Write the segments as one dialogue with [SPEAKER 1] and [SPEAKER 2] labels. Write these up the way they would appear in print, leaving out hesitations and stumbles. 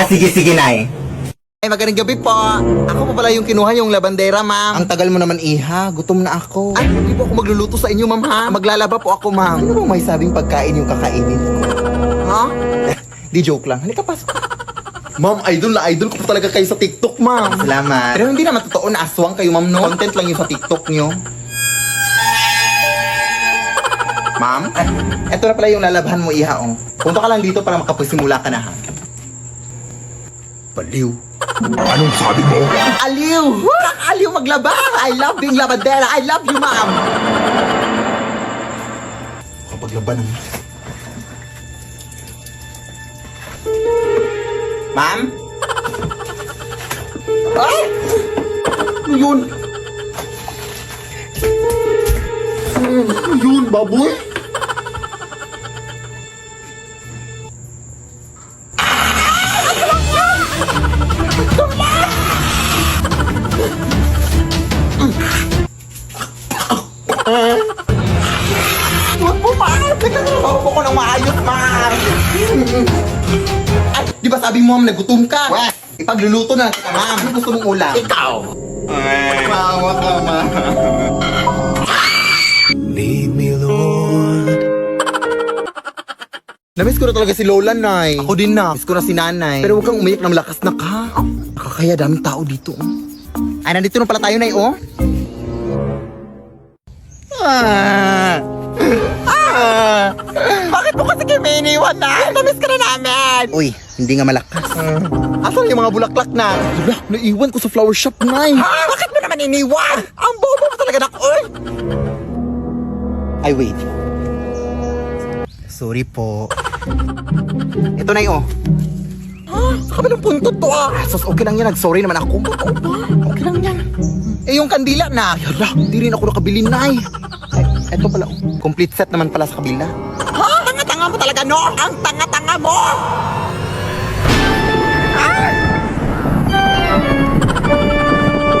[SPEAKER 1] Sige, sige, Nay.
[SPEAKER 2] Ay, magandang gabi po. Ako pa pala yung kinuha yung labandera, ma'am. Ang tagal mo naman, iha. Gutom na ako. Ay, hindi po ako magluluto sa inyo, ma'am, ha? Maglalaba po ako, ma'am. Ano bang may sabing pagkain yung kakainin ko? Ha? Di joke lang. Halika, pasok. Ma'am, idol na idol ko po talaga kayo sa TikTok, ma'am. Salamat. Pero hindi naman totoo na aswang kayo, ma'am, no? Content lang yung sa TikTok nyo. Ma'am? Eto na pala yung lalabahan mo, iha, oh. Punta ka lang dito para makapasimula ka na, ha? Baliw.
[SPEAKER 3] Anong sabi mo?
[SPEAKER 2] Aliw! Aliw maglaba! I love being labandera! I love you, ma'am! Kapag laban naman. Ma'am? Ay! Ano yun? Ano yun, baboy? Huwag mo, ma'am! Nagtatrabaho ko ng maayos, ma'am! Ay, di ba sabi mo, ma'am, nagutom ka? Wes! Ipagluluto na kita, ma'am. Ano gusto mong ulam? Ikaw! Mawa ka, ma'am.
[SPEAKER 3] Lead me, Lord.
[SPEAKER 2] Namiss ko na talaga si Lola, Nay. Ako din na. Miss ko na si Nanay. Pero huwag kang umiyak ng malakas na ka. Nakakaya daming tao dito. Ay, nandito na pala tayo, Nay, oh. Bakit mo kasi kayo may iniwan na? Namiss ka na namin! Uy, hindi nga malakas. Asan yung mga bulaklak na? Hala, naiwan ko sa flower shop, Nay. Bakit mo naman iniwan? Ang bobo mo talaga na, oy! Ay, wait. Sorry po. Ito, Nay, oh. Sa kabilang punto to, Sus, okay lang yan. Nag-sorry naman ako. Totoo ba? Okay lang yan. Eh, yung kandila na. Hala, hindi rin ako nakabili, Nay. Ay, eto pala, oh. Complete set naman pala sa kabila. Ha? Tanga-tanga mo talaga, no? Ang tanga-tanga mo!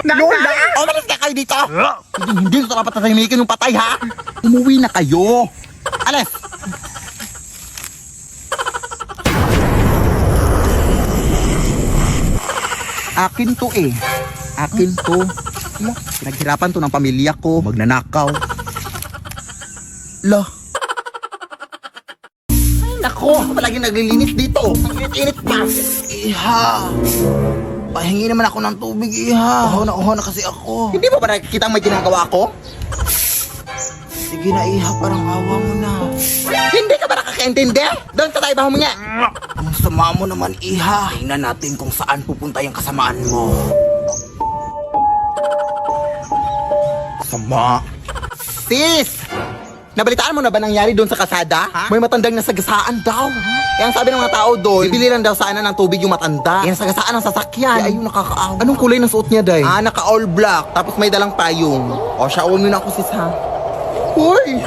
[SPEAKER 2] Lola! Umalis ka kayo dito! Hindi ito dapat tatahimikin yung patay, ha? Umuwi na kayo! Alis! Akin to eh. Akin to. Pinaghirapan to ng pamilya ko. Magnanakaw. Lah. Ay, nako. Ako palagi naglilinis dito. Ang init-init pa. Iha. Pahingi naman ako ng tubig, iha. Uhaw na kasi ako. Hindi ba nakikita ang may ginagawa ko? Sige na, iha. Parang awa mo na. Hindi ka ba nakakaintindi? Doon sa tayo ba huminga? Ang sama mo naman, iha. Tingnan natin kung saan pupunta yung kasamaan mo. Sama. Sis! Nabalitaan mo na ba nangyari doon sa kasada? Ha? May matandang nasagasaan daw. Kaya ang sabi ng mga tao doon, bibili lang daw sana ng tubig yung matanda. Kaya nasagasaan ng sasakyan. Kaya ayun, nakakaawa. Anong kulay ng suot niya, Day? Naka all black. Tapos may dalang payong. O, siya, mo na ako, sis, ha? Hoy!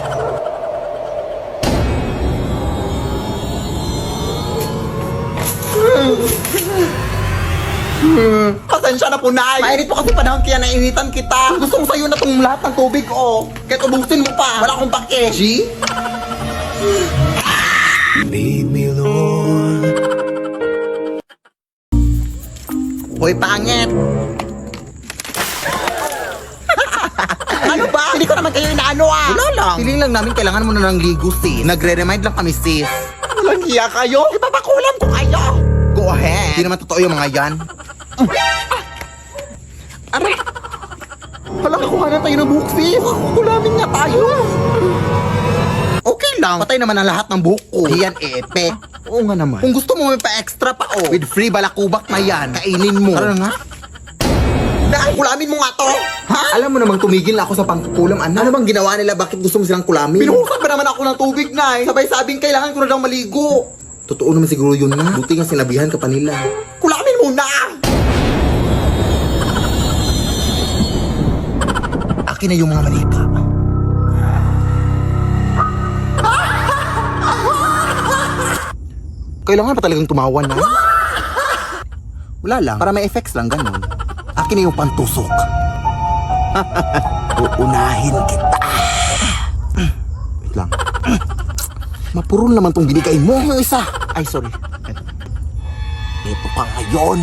[SPEAKER 2] Pasensya na po, Nay. Mainit po kasi panahon kaya nainitan kita. Gusto ko sa'yo na itong lahat ng tubig, oh. Kahit ubusin mo pa. Wala akong pake. G?
[SPEAKER 3] Lead me, Lord.
[SPEAKER 2] Hoy, pangit. Ano ba? Hindi ko naman kayo inaano, Wala lang. Feeling lang namin kailangan mo na ng ligo, sis. Nagre-remind lang kami, sis. Walang hiya kayo. Ipapakulam ko kayo. Go ahead. Hindi naman totoo yung mga yan. Aray! Hala, nakuha na tayo ng buhok, sis. Kulamin nga tayo. Okay lang. Patay naman ang lahat ng buhok ko. Yan, epe. Oo nga naman. Kung gusto mo may pa-extra pa, oh. With free balakubak na yan. Kainin mo. Tara nga. Dahil kulamin mo nga to. Ha? Alam mo namang tumigil na ako sa pangkukulam, anak. Ano bang ginawa nila? Bakit gusto mo silang kulamin? Binuhusan ba naman ako ng tubig, Nay? Sabay-sabing kailangan ko na daw maligo. Totoo naman siguro yun na. Buti nga sinabihan ka pa nila. Kulamin mo na! Akin na yung mga malika. Kailangan pa talagang tumawa na. Wala lang. Para may effects lang, ganun. Akin na yung pantusok. Uunahin kita. Wait lang. Mapurol naman tong binigay mo. Yung isa. Ay, sorry. Ito. Dito ka ngayon.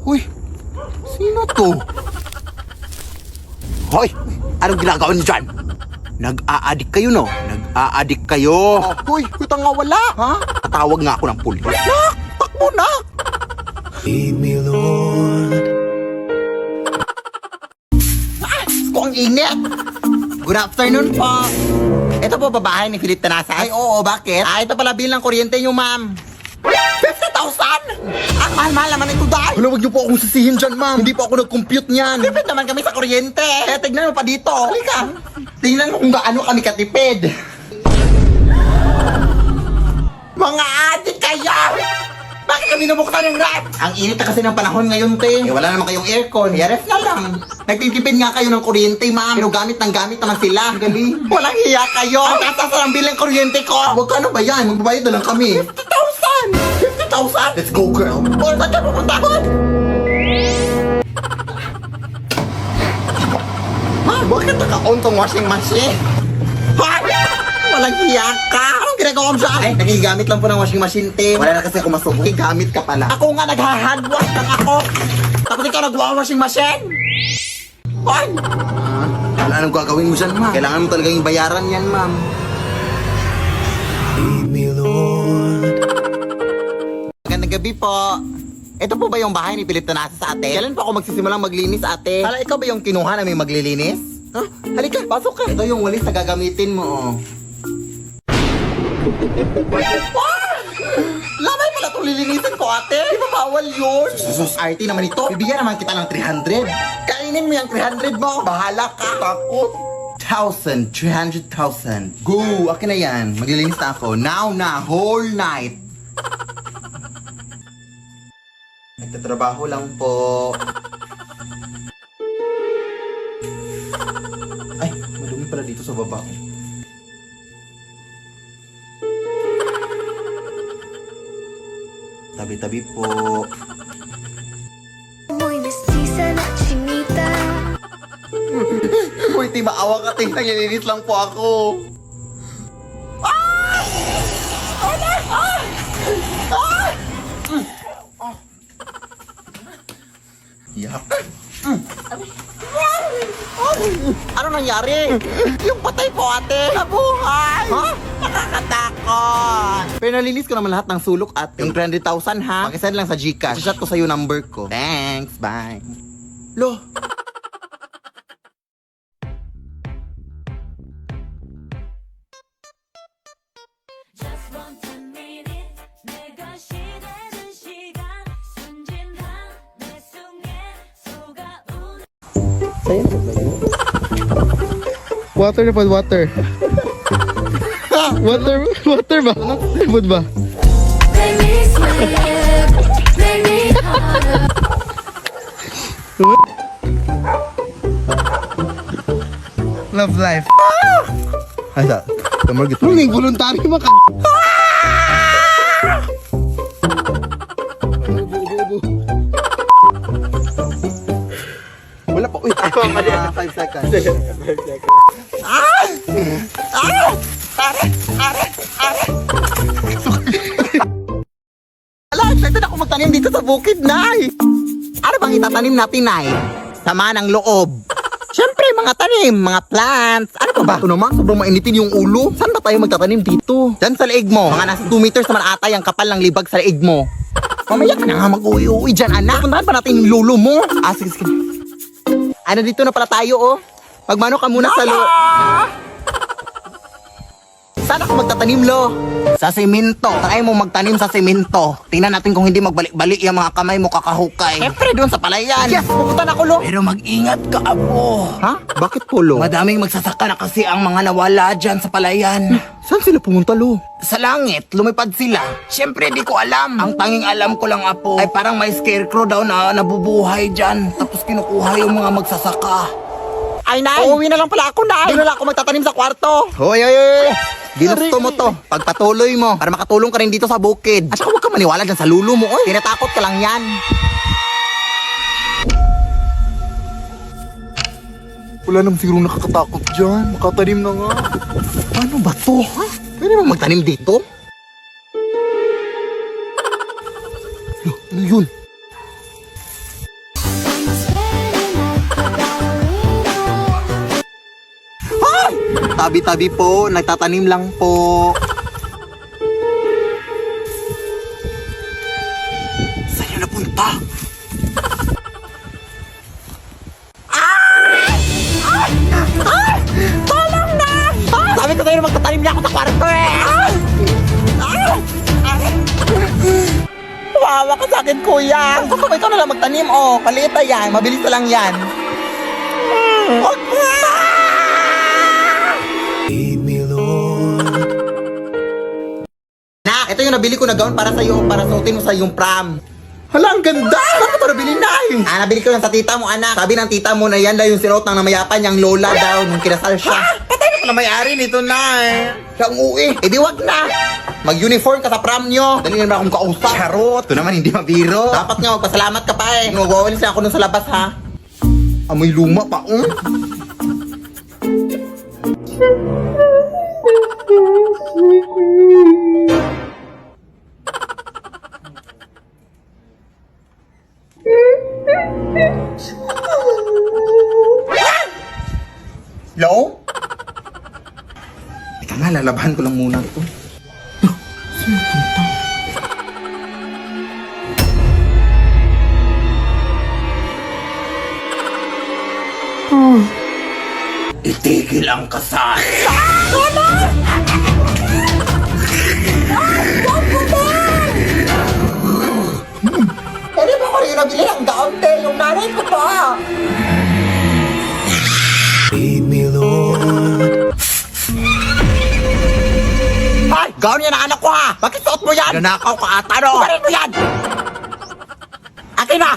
[SPEAKER 2] Uy, sino to? Hoy, anong ginagawa niyo dyan? Nag-aadik kayo, no? Nag-aadik kayo. Uy, kita nga wala. Ha? Tatawag nga ako ng pulis. Nak, takbo na.
[SPEAKER 3] Lead me, Lord.
[SPEAKER 2] Kung init. Good afternoon po. Ito po babae ni Philip Tanasa. Ay, oo, bakit? Ito pala bill ng kuryente niyo, ma'am. 50,000! Ang mahal-mahal naman ito, dahil. Wala, wag niyo po akong sisihin dyan, ma'am. Hindi po ako nag-compute niyan. Tipid naman kami sa kuryente. Eh, tignan mo pa dito. Halika. Tingnan mo kung gaano kami katipid. Mga adik kayo! Bakit kami nabuksan yung ref? Ang init na kasi ng panahon ngayon, te. Eh, wala naman kayong aircon. Eh, ref na lang. Nagtitipid nga kayo ng kuryente, ma'am. Pero gamit naman sila. Galing. Walang hiya kayo. Ang tatas ng bill ng kuryente ko. Huwag ka na ba yan? Magbabayad na lang kami. 50,000! 50,000? Let's go, girl. O, saan ka pupunta? Ha? Bakit naka-on tong washing machine? Ha? Walang hiya ka. Anong ginagawa mo siya? Ay, nagigamit lang po ng washing machine, te. Wala na kasi ako masubo. Gamit ka pala. Ako nga nagha-handwash lang ako. Tapos ikaw nagwa-washing machine? Ay! Wala nang gagawin mo dyan, ma'am. Kailangan mo talagang bayaran yan, ma'am.
[SPEAKER 3] Lead me, Lord.
[SPEAKER 2] Magandang gabi po. Ito po ba yung bahay ni Philip Tanasa sa ate? Kailan pa ako magsisimulang maglinis, ate? Hala, ikaw ba yung kinuha na may maglilinis? Huh? Halika, pasok ka. Ito yung walis na gagamitin mo, oh. Lamay pala itong lilinisin ko, ate. Di ba bawal yun? Sus, RT naman ito. Bibigyan naman kita ng 300. Kainin mo yung 300 mo. Bahala ka. Takot. 300,000. Go! Akin na yan. Maglilinis na ako. Now na. Whole night. Nagtatrabaho lang po. Ay, madumi pala dito sa baba. Tabi-tabi po.
[SPEAKER 1] Muy mestiza na chinita.
[SPEAKER 2] Uy, di maawa ka, ting. Naglilinis lang po ako. Ah! Wala! Ah! Ah! Yak. Ano nangyari? Yung patay po, ate. Nabuhay! Ha? Nakakatakot! Pero nalinis ko naman lahat ng sulok, ate. Yung 300,000, ha? Pakisend lang sa Gcash. Shot ko sa'yo number ko. Thanks, bye. Lo!
[SPEAKER 1] Just want a minute. 내가 시대는 시간. 순진한 내 속에 속아오는
[SPEAKER 4] Water na po, water. Water ba? Food ba?
[SPEAKER 1] Make me smile. Make me harder.
[SPEAKER 4] Love life.
[SPEAKER 2] Ay, sa? Kamar gitu.
[SPEAKER 4] Huling voluntary maka...
[SPEAKER 2] Wala pa. Uy, 5 seconds. Ala, excited ako magtanim dito sa bukid, Nay. Ano bang itatanim natin, Nay? Sama ng loob. Siyempre, mga tanim, mga plants. Ano pa ba? Ito naman, sobrang mainitin yung ulo. Saan ba tayo magtatanim dito? Diyan sa leeg mo. Mga nasa 2 meters naman ata yung kapal ng libag sa leeg mo. Mamaya ka na nga mag-uwi-uwi dyan, anak. Puntahan pa natin yung lolo mo. Ah, sige, sige. Ano, dito na pala tayo, oh. Magmano ka muna sa Saan ako magtatanim, lo? Sa semento. Try mo magtanim sa semento. Tingnan natin kung hindi magbalik-balik yung mga kamay mo kakahukay. Siyempre, doon sa palayan. Yes, pupunta na ako, lo. Pero mag-ingat ka, apo. Ha? Bakit po, lo? Madaming magsasaka na kasi ang mga nawala dyan sa palayan. Saan sila pumunta, lo? Sa langit, lumipad sila. Siyempre, di ko alam. Ang tanging alam ko lang, apo, ay parang may scarecrow daw na nabubuhay dyan. Tapos kinukuha yung mga magsasaka. Ay, Nay! Uuwi na lang pala ako, Nay! Doon na lang ako magtatanim sa kwarto. Hoy, hoy, hoy! Ginusto mo to. Pagpatuloy mo para makatulong ka rin dito sa bukid. At saka huwag ka maniwala dyan sa lulo mo. Oy, tinatakot ka lang yan.
[SPEAKER 4] Wala naman siguro nakakatakot dyan. Makatanim na nga.
[SPEAKER 2] Ano ba to? Ha? Pwede ba magtanim dito? Ano yun? Ay! Tabi-tabi po, nagtatanim lang po. Saan yun napunta? Tolong na! Sabi ko sa'yo na magtatanim niya ako sa kwarto eh! Wawa ka sa akin, kuya! Gusto ko ikaw na lang magtanim, oh. Maliit na yan, mabilis na lang yan. Huwag na!
[SPEAKER 3] Lead me, Lord.
[SPEAKER 2] Na, ito yung nabili ko na gown para sa'yo, para suotin mo sa iyong prom. Hala, ang ganda! Saan mo ito nabili na eh? Nabili ko lang sa tita mo, anak. Sabi ng tita mo na yan daw yung sinuot ng namayapan niyang lola daw nung kinasal siya. Patay na pala may-ari nito na eh. Siya ang uwi. Eh di wag na. Mag-uniform ka sa prom nyo. Dali naman akong kausap. Charot. Ito naman hindi mabiro. Dapat nga magpasalamat ka pa eh. Magwawalis lang ako nun sa labas ha. Amoy luma pa, Hello? Teka nga, lalabahan ko lang muna ito. Itigil ang kasal. Pwede ba ko rin nabili ang gown, te? Yung nanay ko pa.
[SPEAKER 3] Lead me, Lord.
[SPEAKER 2] Ay! Gown yan ang anak ko ha! Bakit suot mo yan? Nanakaw ka ata no? Kumarin mo yan! Akin na!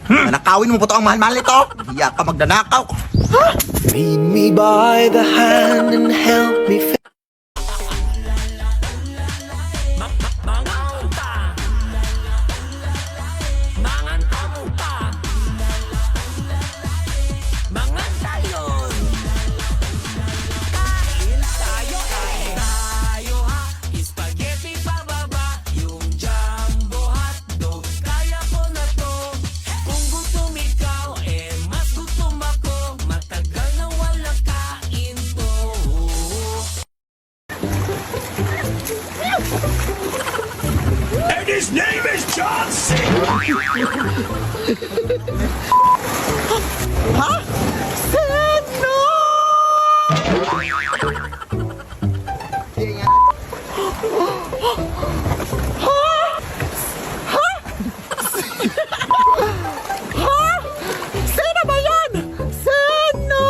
[SPEAKER 2] Nanakawin mo po ito ang mahal-mahal nito? Hiya ka magdanakaw.
[SPEAKER 3] Lead me by the hand and help me
[SPEAKER 5] His name is John C.
[SPEAKER 2] Ha? Sino? Sino ba yan? Sino?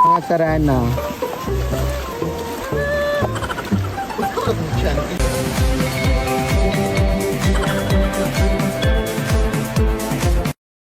[SPEAKER 4] Mga sarana.